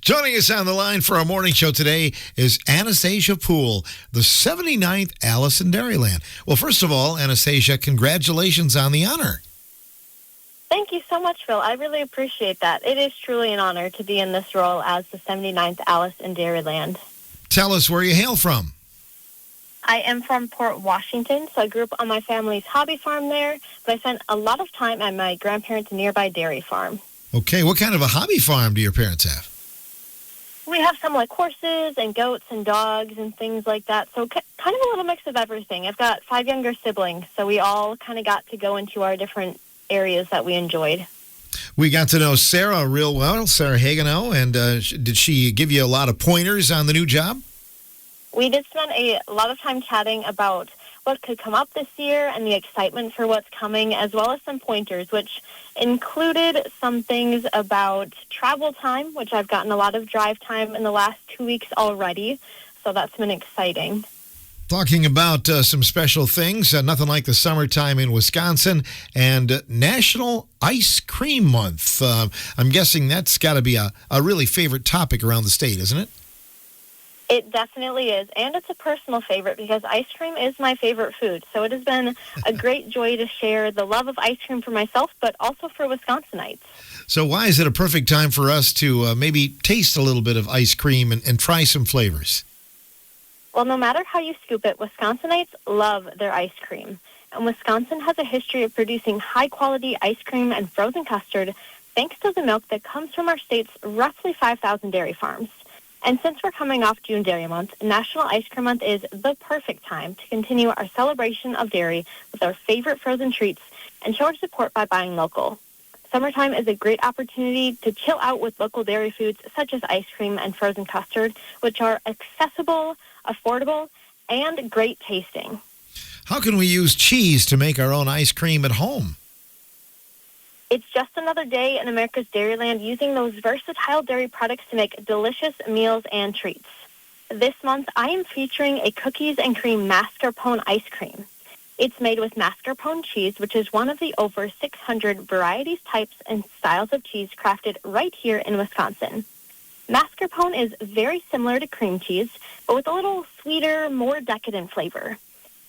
Joining us on the line for our morning show today is Anastasia Poull, the 79th Alice in Dairyland. Well, first of all, Anastasia, congratulations on the honor. Thank you so much, Phil. I really appreciate that. It is truly an honor to be in this role as the 79th Alice in Dairyland. Tell us where you hail from. I am from Port Washington, so I grew up on my family's hobby farm there, but I spent a lot of time at my grandparents' nearby dairy farm. Okay, what kind of a hobby farm do your parents have? We have some like horses and goats and dogs and things like that, so kind of a little mix of everything. I've got 5 younger siblings, so we all kind of got to go into our different areas that we enjoyed. We got to know Sarah real well, Sarah Hagenow, and did she give you a lot of pointers on the new job? We did spend a lot of time chatting about what could come up this year and the excitement for what's coming, as well as some pointers, which included some things about travel time, which I've gotten a lot of drive time in the last 2 weeks already, so that's been exciting. Talking about some special things, nothing like the summertime in Wisconsin, and National Ice Cream Month. I'm guessing that's got to be a really favorite topic around the state, isn't it? It definitely is, and it's a personal favorite because ice cream is my favorite food. So it has been a great joy to share the love of ice cream for myself, but also for Wisconsinites. So why is it a perfect time for us to maybe taste a little bit of ice cream and try some flavors? Well, no matter how you scoop it, Wisconsinites love their ice cream. And Wisconsin has a history of producing high-quality ice cream and frozen custard thanks to the milk that comes from our state's roughly 5,000 dairy farms. And since we're coming off June Dairy Month, National Ice Cream Month is the perfect time to continue our celebration of dairy with our favorite frozen treats and show our support by buying local. Summertime is a great opportunity to chill out with local dairy foods such as ice cream and frozen custard, which are accessible, affordable, and great tasting. How can we use cheese to make our own ice cream at home? It's just another day in America's Dairyland using those versatile dairy products to make delicious meals and treats. This month, I am featuring a cookies and cream mascarpone ice cream. It's made with mascarpone cheese, which is one of the over 600 varieties, types, and styles of cheese crafted right here in Wisconsin. Mascarpone is very similar to cream cheese, but with a little sweeter, more decadent flavor.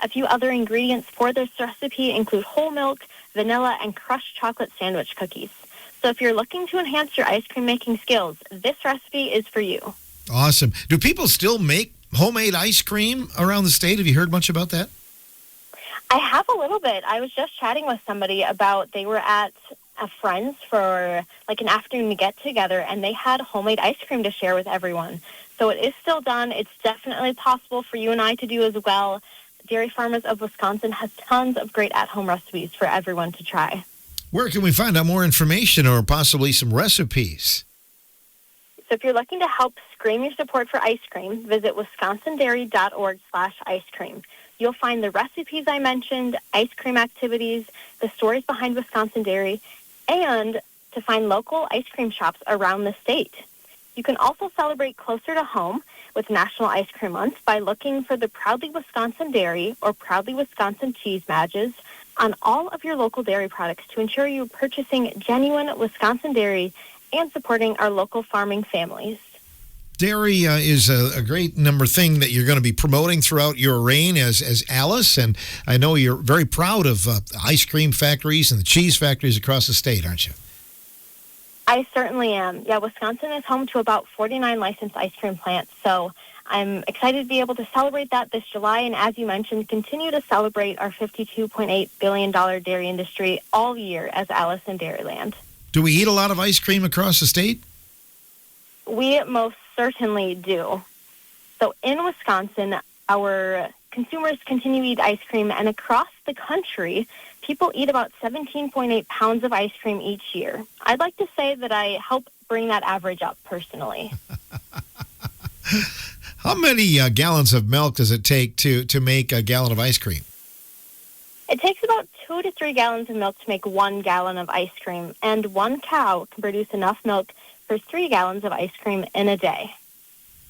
A few other ingredients for this recipe include whole milk, vanilla, and crushed chocolate sandwich cookies. So if you're looking to enhance your ice cream making skills, this recipe is for you. Awesome. Do people still make homemade ice cream around the state? Have you heard much about that? I have a little bit. I was just chatting with somebody about they were at a friend's for like an afternoon get together, and they had homemade ice cream to share with everyone. So it is still done. It's definitely possible for you and I to do as well. Dairy Farmers of Wisconsin has tons of great at-home recipes for everyone to try. Where can we find out more information or possibly some recipes? So if you're looking to help scream your support for ice cream, visit wisconsindairy.org/ice cream. You'll find the recipes I mentioned, ice cream activities, the stories behind Wisconsin dairy, and to find local ice cream shops around the state. You can also celebrate closer to home with National Ice Cream Month by looking for the Proudly Wisconsin Dairy or Proudly Wisconsin Cheese badges on all of your local dairy products to ensure you're purchasing genuine Wisconsin dairy and supporting our local farming families. Dairy is a great thing that you're going to be promoting throughout your reign as Alice, and I know you're very proud of the ice cream factories and the cheese factories across the state, aren't you? I certainly am. Yeah, Wisconsin is home to about 49 licensed ice cream plants, so I'm excited to be able to celebrate that this July, and as you mentioned, continue to celebrate our $52.8 billion dairy industry all year as Alice in Dairyland. Do we eat a lot of ice cream across the state? We most certainly do. So in Wisconsin, our consumers continue to eat ice cream, and across the country, people eat about 17.8 pounds of ice cream each year. I'd like to say that I help bring that average up personally. How many gallons of milk does it take to make a gallon of ice cream? It takes about 2 to 3 gallons of milk to make 1 gallon of ice cream, and one cow can produce enough milk for 3 gallons of ice cream in a day.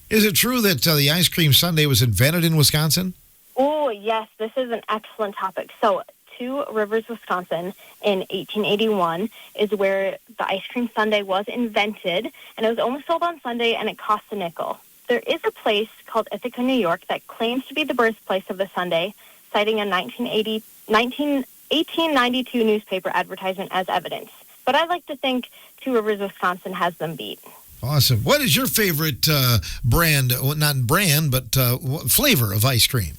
Is it true that the ice cream sundae was invented in Wisconsin? Oh, yes, this is an excellent topic. So to Rivers, Wisconsin in 1881 is where the ice cream sundae was invented, and it was only sold on Sunday, and it cost a nickel. There is a place called Ithaca, New York, that claims to be the birthplace of the sundae, citing a 1892 newspaper advertisement as evidence. But I like to think Two Rivers, Wisconsin has them beat. Awesome. What is your favorite brand, well, not brand, but flavor of ice cream?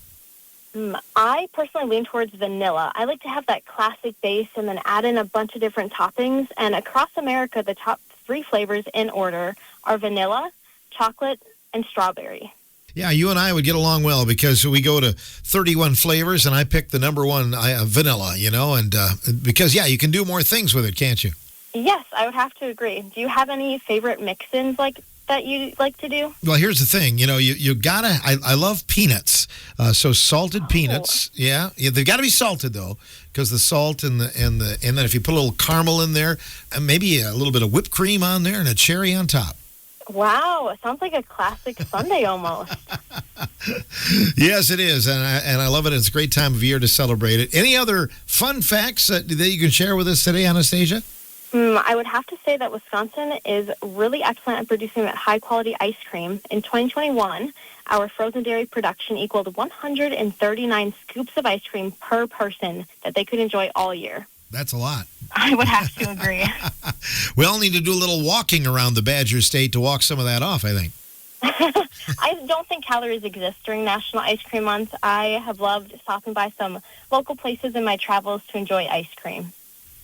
I personally lean towards vanilla. I like to have that classic base and then add in a bunch of different toppings. And across America, the top 3 flavors in order are vanilla, chocolate, and strawberry. Yeah, you and I would get along well because we go to 31 flavors, and I pick the number one, vanilla, and because, you can do more things with it, can't you? Yes, I would have to agree. Do you have any favorite mix-ins that you like to do? Well, here's the thing. You gotta. I love peanuts. So salted peanuts. Yeah, they've got to be salted though, because the salt and then if you put a little caramel in there, and maybe a little bit of whipped cream on there, and a cherry on top. Wow, it sounds like a classic sundae almost. Yes, it is, and I love it. It's a great time of year to celebrate it. Any other fun facts that you can share with us today, Anastasia? I would have to say that Wisconsin is really excellent at producing that high-quality ice cream. In 2021, our frozen dairy production equaled 139 scoops of ice cream per person that they could enjoy all year. That's a lot. I would have to agree. We all need to do a little walking around the Badger State to walk some of that off, I think. I don't think calories exist during National Ice Cream Month. I have loved stopping by some local places in my travels to enjoy ice cream.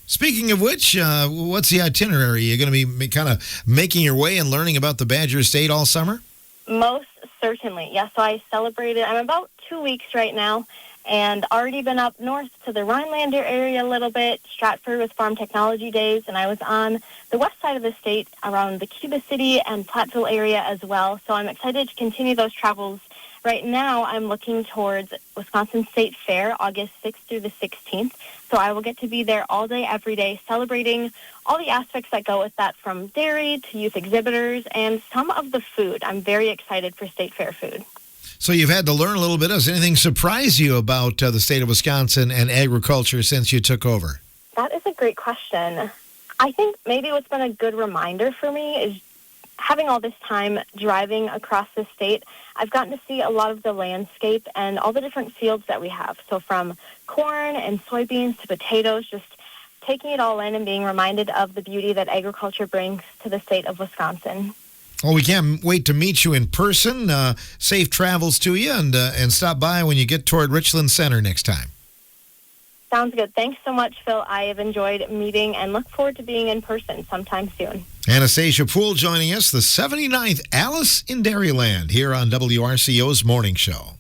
Speaking of which, what's the itinerary? You're going to be kind of making your way and learning about the Badger State all summer? Most certainly, yes. So I celebrated, I'm about 2 weeks right now, and already been up north to the Rhinelander area a little bit. Stratford was Farm Technology Days, and I was on the west side of the state around the Cuba City and Platteville area as well. So I'm excited to continue those travels. Right now, I'm looking towards Wisconsin State Fair, August 6th through the 16th. So I will get to be there all day, every day, celebrating all the aspects that go with that, from dairy to youth exhibitors and some of the food. I'm very excited for State Fair food. So you've had to learn a little bit. Does anything surprise you about the state of Wisconsin and agriculture since you took over? That is a great question. I think maybe what's been a good reminder for me is having all this time driving across the state, I've gotten to see a lot of the landscape and all the different fields that we have. So from corn and soybeans to potatoes, just taking it all in and being reminded of the beauty that agriculture brings to the state of Wisconsin. Well, we can't wait to meet you in person. Safe travels to you, and stop by when you get toward Richland Center next time. Sounds good. Thanks so much, Phil. I have enjoyed meeting and look forward to being in person sometime soon. Anastasia Poull joining us, the 79th Alice in Dairyland, here on WRCO's Morning Show.